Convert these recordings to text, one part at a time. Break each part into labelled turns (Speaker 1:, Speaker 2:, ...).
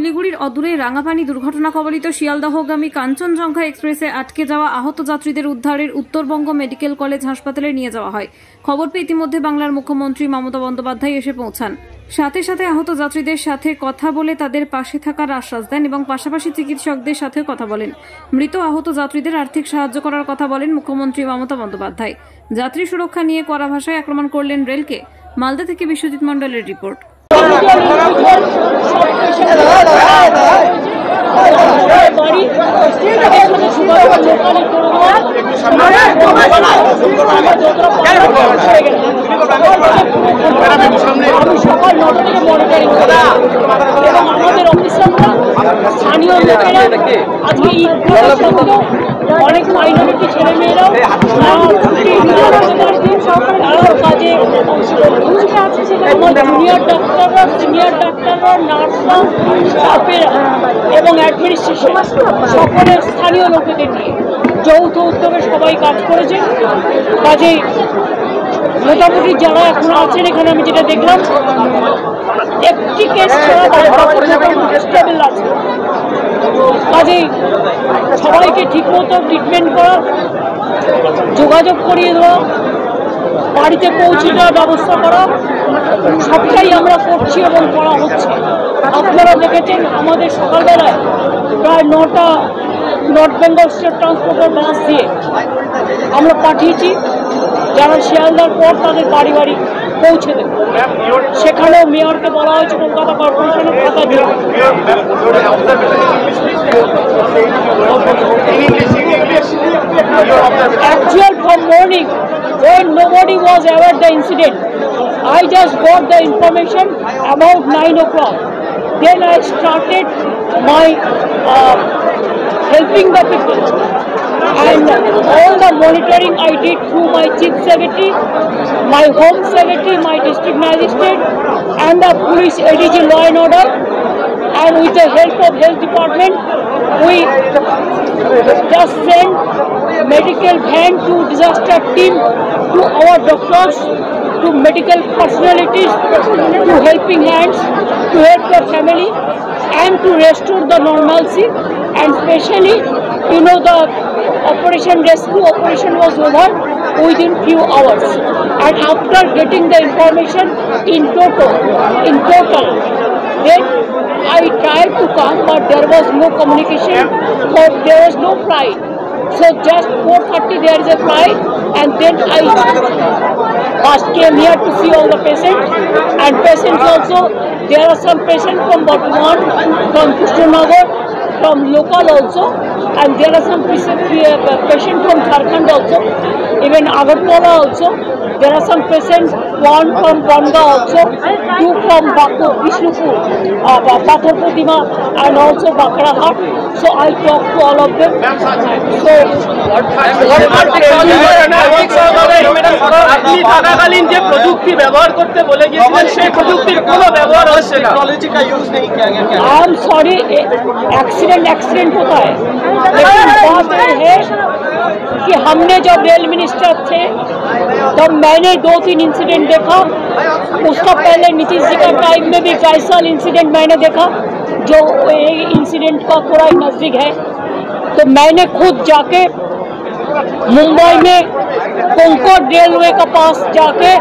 Speaker 1: শিলিগুড়ির অদূরে রাঙাপানি দুর্ঘটনা কবলিত শিয়ালদহগামী কাঞ্চনজঙ্ঘা এক্সপ্রেসে আটকে যাওয়া আহত যাত্রীদের উদ্ধারের উত্তরবঙ্গ মেডিকেল কলেজ হাসপাতালে নিয়ে যাওয়া হয়। খবর পেয়ে ইতিমধ্যে বাংলার মুখ্যমন্ত্রী মমতা বন্দ্যোপাধ্যায় এসে পৌঁছান। সাথে সাথে আহত যাত্রীদের সাথে কথা বলে তাদের পাশে থাকার আশ্বাস দেন এবং পাশাপাশি চিকিৎসকদের সাথেও কথা বলেন। মৃত আহত যাত্রীদের আর্থিক সাহায্য করার কথা বলেন মুখ্যমন্ত্রী মমতা বন্দ্যোপাধ্যায়। যাত্রী সুরক্ষা নিয়ে কড়া ভাষায় আক্রমণ করলেন রেলকে। মালদা থেকে বিশ্বজিৎ মণ্ডলের রিপোর্ট।
Speaker 2: সকাল 9টা থেকে মনিটরিং করা এবং আমাদের অফিসাররা স্থানীয় লোকেরা আজকে ঈদ অনেক মাইনরিটি ছেলে মেয়েরাও কাজে জুনিয়র ডাক্তাররা, সিনিয়র ডাক্তাররা, নার্সরা, স্টাফেরা এবং অ্যাডমিনিস্ট্রেশন সকলের স্থানীয় লোকেদের নিয়ে যৌথ উদ্যোগে সবাই কাজ করেছে। কাজেই মোটামুটি যারা এখন আছেন এখানে আমি যেটা দেখলাম একটি কেস ছাড়া স্টেবল আছে। কাজেই সবাইকে ঠিকমতো ট্রিটমেন্ট করা, যোগাযোগ করিয়ে দেওয়া, বাড়িতে পৌঁছে দেওয়ার ব্যবস্থা করা সবটাই আমরা করছি এবং করা হচ্ছে। আপনারা দেখেছেন আমাদের সকালবেলায় প্রায় 9টা নর্থ বেঙ্গল স্টেট ট্রান্সপোর্টের বাস দিয়ে আমরা পাঠিয়েছি যারা শিয়ালদার পর তাদের বাড়ি বাড়ি পৌঁছে দেবে। সেখানেও মেয়রকে বলা হয়েছে কলকাতা কর্পোরেশনের খাতা দিয়ে। Actual from morning when nobody was aware the incident, I just got the information about 9 o'clock. Then I started my helping the people, and all the monitoring I did through my chief secretary, my home secretary, my district magistrate, and the police ADG law and order, and with the help of health department, we just sent medical van to disaster team, to our doctors, to medical personalities, to helping hands, to help the family and to restore the normalcy. And especially, the operation rescue operation was over within few hours. And after getting the information in total, then I tried to come, but there was no communication, or there was no flight. So just 4:30 there is a flight, and then I first came here to see all the patients, and patients also, there are some patients from Bardhaman, from Krishnanagar, from local also, and there are some patients from Jharkhand also, even Agartala also. There are some patients, one from Bonga also, two from Vishnupur, Pathar Pratima, and also Bakrahat. So I talked to all of them. So
Speaker 3: আপনি থাকাকালীন যে প্রযুক্তি ব্যবহার করতে বলে গিয়েছিলেন সেই প্রযুক্তির কোনো ব্যবহার হচ্ছে না।
Speaker 2: आई एम सॉरी, एक्सीडेंट होता है, लेकिन बात यह है कि हमने जब रेल मिनिस्टर थे तब मैंने 2-3 इंसिडेंट देखा। उसका पहले नीतीश जी का टाइम में भी 22 साल इंसिडेंट मैंने देखा, जो इंसिडेंट का पूरा नज़दीक है। तो मैंने खुद जाके मुंबई में कोंकण रेलवे का पास जाके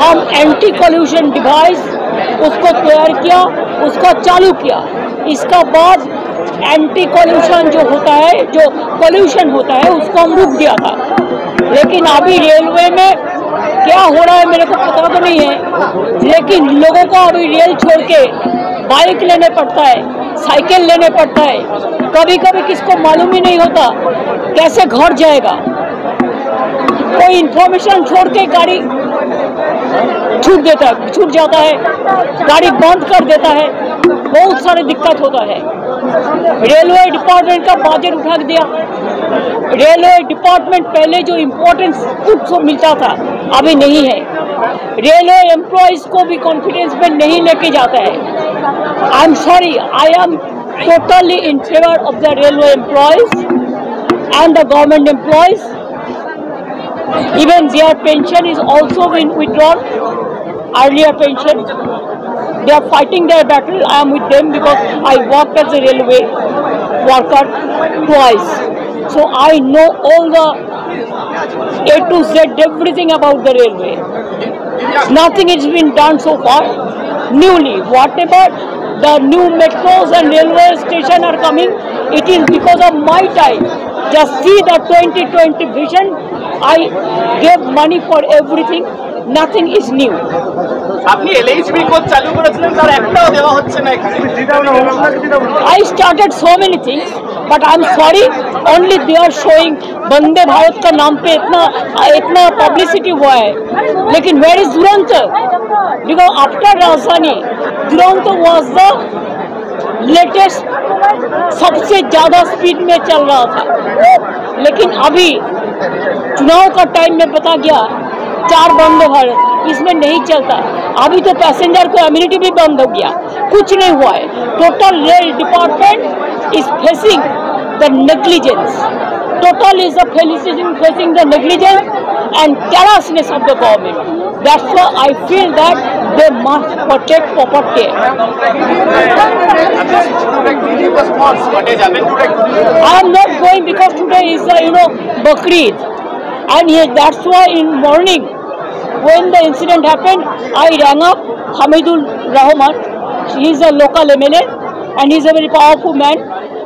Speaker 2: हम एंटी कॉल्यूशन डिवाइस उसको तैयार किया, उसको चालू किया। इसका बाद एंटी कॉल्यूशन जो होता है, जो पॉल्यूशन होता है, उसको हम रुक दिया था। लेकिन अभी रेलवे में क्या हो रहा है मेरे को पता तो नहीं है, लेकिन लोगों को अभी रेल छोड़ के बाइक लेने पड़ता है, साइकिल लेने पड़ता है। कभी कभी किसको मालूम ही नहीं होता कैसे घर जाएगा। कोई इन्फॉर्मेशन छोड़ के गाड़ी छूट जाता है, गाड़ी बंद कर देता है, बहुत सारे दिक्कत होता है। रेलवे डिपार्टमेंट का बजट उठा दिया। रेलवे डिपार्टमेंट पहले जो इम्पोर्टेंस कुछ मिलता था अभी नहीं है। रेलवे एम्प्लॉयज को भी कॉन्फिडेंस में नहीं लेके जाता है। I am sorry, I am totally in favor of the railway employees and the government employees. Even their pension is also been withdrawn, earlier pension. They are fighting their battle. I am with them because I worked as a railway worker twice. So I know all the A to Z, everything about the railway. Nothing has been done so far. Newly, whatever the new metros and railway station are coming, it is because of my time. Just see the 2020 vision. I gave money for everything. Nothing is new.
Speaker 3: আপনি LHB code চালু করেছিলেন, তার একটাও দেওয়া হচ্ছে না এখানে।
Speaker 2: I started so many things, but I'm sorry, only they are showing Vande Bharat का नाम पे इतना पब्लिसिटी हुआ है, लेकिन where is Duronto? Because after राजधानी, Duronto was the लेटेस्ट, सबसे ज्यादा स्पीड में चल रहा था, लेकिन अभी चुनाव का टाइम में पता गया 4 वंदे भारत इसमें नहीं चलता। अभी तो पैसेंजर को एम्यूनिटी भी बंद हो गया, कुछ नहीं हुआ है। Total rail department is facing the negligence, total is facing the negligence and carelessness of the government. That's why I feel that they must protect property. I am not going because today is Bakrid, and that's why in morning when the incident happened, I rang up Hamidul Rahman. He is a local MLA and he is a very powerful man,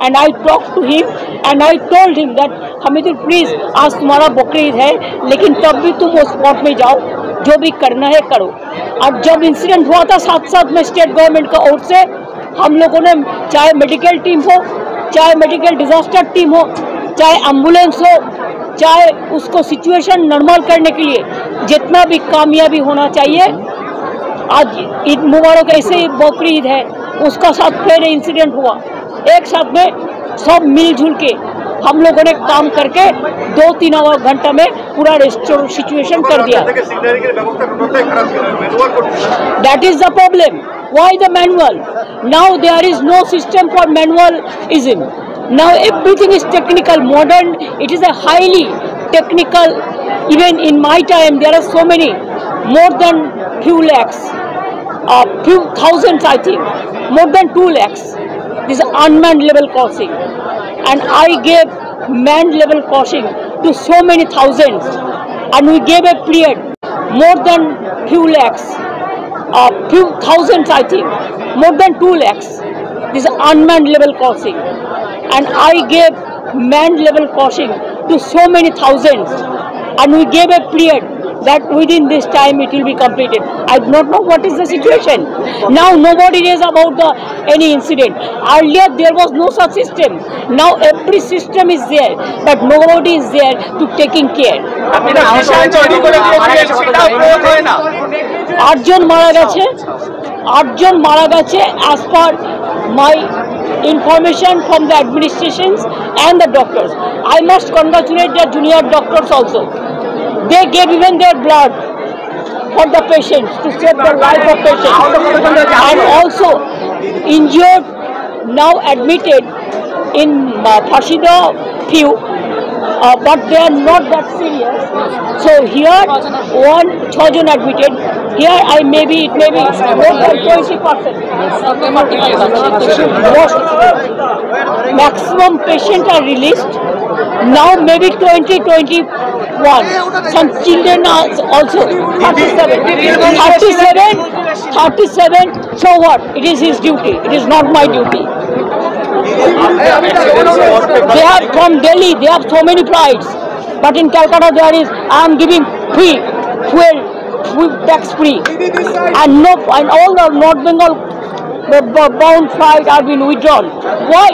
Speaker 2: and I talked to him and I told him that Hamidul, please, आज तुम्हारा बकरीद है, लेकिन तब भी तुम उस spot में जाओ, जो भी करना है करो। अब जब इंसिडेंट हुआ था, साथ में स्टेट गवर्नमेंट का ओर से हम लोगों ने, चाहे मेडिकल टीम हो, चाहे मेडिकल डिजास्टर टीम हो, चाहे एम्बुलेंस हो, चाहे उसको सिचुएशन नॉर्मल करने के लिए जितना भी कामयाबी होना चाहिए। आज ईद मुबारक ऐसे ही बकरीद है, उसका साथ फिर इंसिडेंट हुआ, एक साथ में सब मिलजुल के हम लोगों ने काम करके 2-3 घंटा में पूरा रेस्टोर सिचुएशन कर दिया। That is the problem. Why the manual? Now there is no system for manualism. Now everything is technical, modern, it is a highly technical. Even in my time there are so many, more than few lakhs, few thousands, I think, more than 2 lakhs. This is unmanned level crossing, and I gave manned level crossing to so many thousands, and we gave a period more than few lakhs, few thousands, I think, more than 2 lakhs. This is unmanned level crossing, and I gave manned level crossing to so many thousands, and we gave a period that within this time it will be completed. I do not know what is the situation. Now nobody knows about any incident. Earlier there was no such system. Now every system is there, but nobody is there to taking care. 8 জন মারা গেছে as per my information from the administrations and the doctors. I must congratulate the junior doctors also. They gave even their blood for the patients to save the life of patients, and also injured now admitted in Fashida few, but they are not that serious. So here 6 John admitted. Here it may be more than 20%. Maximum patients are released. Now maybe 2021. Some children are also 37. So what? It is his duty. It is not my duty. They have from Delhi. They have so many flights, but in Calcutta there is. I am giving free fuel tax free, and all the North Bengal bound flights have been withdrawn. Why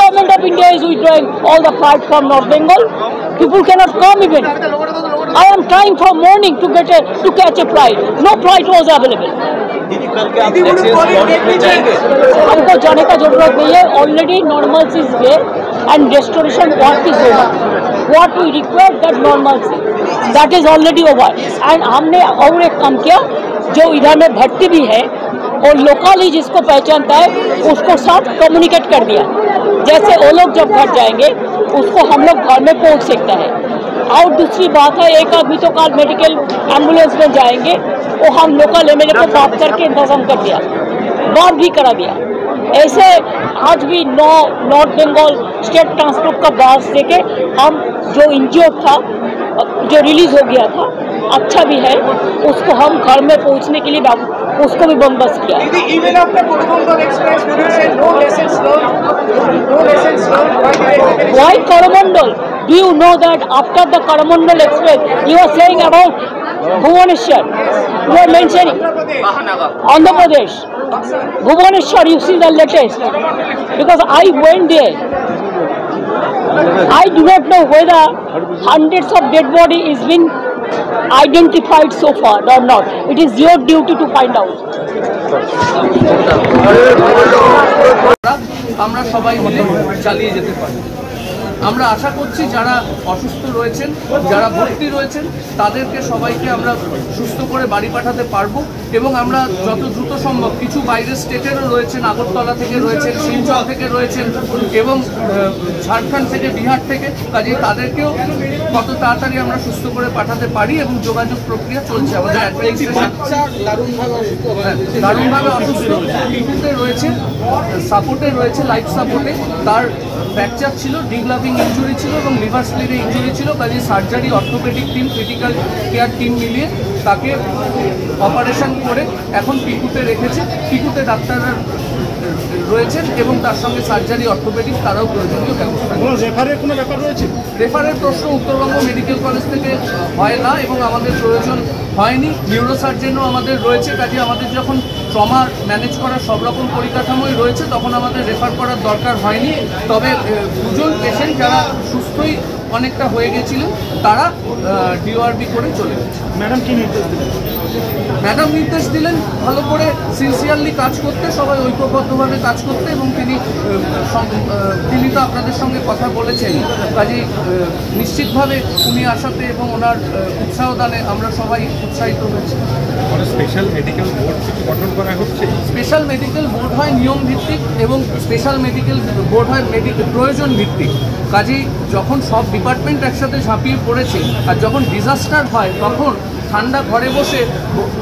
Speaker 2: government of India is withdrawing all the flights from North Bengal? People cannot come even. I am trying from morning to catch a flight. No flight was available. हमको जाने का जरूरत नहीं है. Already normalcy is there and restoration work is over. What we require that normalcy, that is already over. And हमने और एक काम किया, जो इधर में भर्ती भी है और लोकली जिसको पहचानता है उसको साथ कम्युनिकेट कर दिया. जैसे वो लोग जब घर जाएंगे उसको हम लोग घर में पहुंच सकता है. और दूसरी बात है, एक आदमी तो कल मेडिकल एम्बुलेंस में जाएंगे, वो हम लोकल एमएलए को बात करके इंतजाम कर दिया. बार भी करा गया। ऐसे आज भी नॉर्थ बंगाल स्टेट ट्रांसपोर्ट का बस देके हम जो इंजर्ड था, जो रिलीज हो गया था, अच्छा भी है, उसको हम घर में पहुंचने के लिए उसको भी बंदोबस्त किया।
Speaker 4: Even after Coromandel Express, when you say no lessons learned,
Speaker 2: why Coromandel? Do you know that after the Coromandel Express, you are saying about Bhubaneswar? You are mentioning Andhra Pradesh. Bhubaneswar, you see the latest, because I went there. I do not know whether hundreds of dead body is been identified so far or not. It is your duty to find out.
Speaker 5: আমরা সবাই মিলে চালিয়ে যেতে পারি। আমরা আশা করছি যারা অসুস্থ রয়েছেন, যারা ভর্তি রয়েছেন, তাদেরকে সবাইকে আমরা সুস্থ করে বাড়ি পাঠাতে পারবো এবং আমরা যত দ্রুত সম্ভব, কিছু বাইরের স্টেটেরও রয়েছেন, আগরতলা থেকে রয়েছেন, শিলচর থেকে রয়েছেন এবং ঝাড়খণ্ড থেকে, বিহার থেকে, কাজেই তাদেরকেও কত তাড়াতাড়ি আমরা সুস্থ করে পাঠাতে পারি এবং যোগাযোগ প্রক্রিয়া চলছে। আমাদের দারুণভাবে অসুস্থ টিপুতে রয়েছে, সাপোর্টে রয়েছে, লাইফ সাপোর্টে। তার ফ্র্যাকচার ছিল, ডিগ্লাভিং ইঞ্জুরি ছিল এবং লিভার স্প্লিনে ইঞ্জুরি ছিল। কাজে surgery, orthopaedic team, critical care team মিলিয়ে তাকে অপারেশন করে এখন পিকুতে রেখেছে। পিকুতে ডাক্তাররা রয়েছেন এবং তার সঙ্গে সার্জারি, অর্থোপেডিক তারাও প্রয়োজনীয় ব্যবস্থা।
Speaker 3: রেফারের কোনো ব্যাপার রয়েছে?
Speaker 5: রেফারের প্রশ্ন উত্তরবঙ্গ মেডিকেল কলেজ থেকে হয় না এবং আমাদের প্রয়োজন হয়নি। নিউরোসার্জেনও আমাদের রয়েছে, কাজে আমাদের যখন ট্রমা ম্যানেজ করার সব রকম পরিকাঠামোই রয়েছে তখন আমাদের রেফার করার দরকার হয়নি। তবে দুজন পেশেন্ট যারা সুস্থই অনেকটা হয়ে গেছিলেন তারা ডিওআরবি করে চলে গেছে।
Speaker 3: ম্যাডাম কি নির্দেশ দিলেন?
Speaker 5: ম্যাডাম নির্দেশ দিলেন ভালো করে সিনসিয়ারলি কাজ করতে, সবাই ঐক্যবদ্ধভাবে কাজ করতে এবং তিনি তো আপনাদের সঙ্গে কথা বলেছেন। কাজেই নিশ্চিতভাবে উনি আসাতে এবং ওনার উৎসাহ দানে আমরা সবাই উৎসাহিত হয়েছি।
Speaker 6: স্পেশাল মেডিকেল বোর্ড গঠন করা হচ্ছে।
Speaker 5: স্পেশাল মেডিকেল বোর্ড হয় নিয়ম ভিত্তিক এবং স্পেশাল মেডিকেল বোর্ড হয় প্রয়োজন ভিত্তিক। কাজেই যখন সব ডিপার্টমেন্ট একসাথে ঝাঁপিয়ে পড়েছে আর যখন ডিজাস্টার হয় তখন ঠান্ডা ঘরে বসে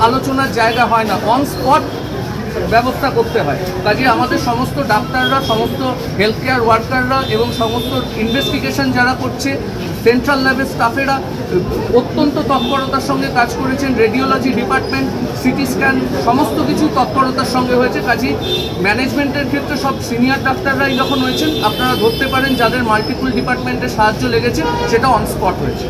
Speaker 5: আলোচনার জায়গা হয় না, অন স্পট ব্যবস্থা করতে হয়। কাজে আমাদের সমস্ত ডাক্তাররা, সমস্ত হেলথ কেয়ার ওয়ার্কাররা এবং সমস্ত ইনভেস্টিগেশন যারা করছে, সেন্ট্রাল ল্যাবের স্টাফেরা অত্যন্ত তৎপরতার সঙ্গে কাজ করেছেন। রেডিওলজি ডিপার্টমেন্ট, সিটি স্ক্যান, সমস্ত কিছু তৎপরতার সঙ্গে হয়েছে। কাজেই ম্যানেজমেন্টের ক্ষেত্রে সব সিনিয়র ডাক্তাররাই যখন হয়েছেন, আপনারা ধরতে পারেন যাদের মাল্টিপল ডিপার্টমেন্টের সাহায্য লেগেছে সেটা অন স্পট হয়েছে।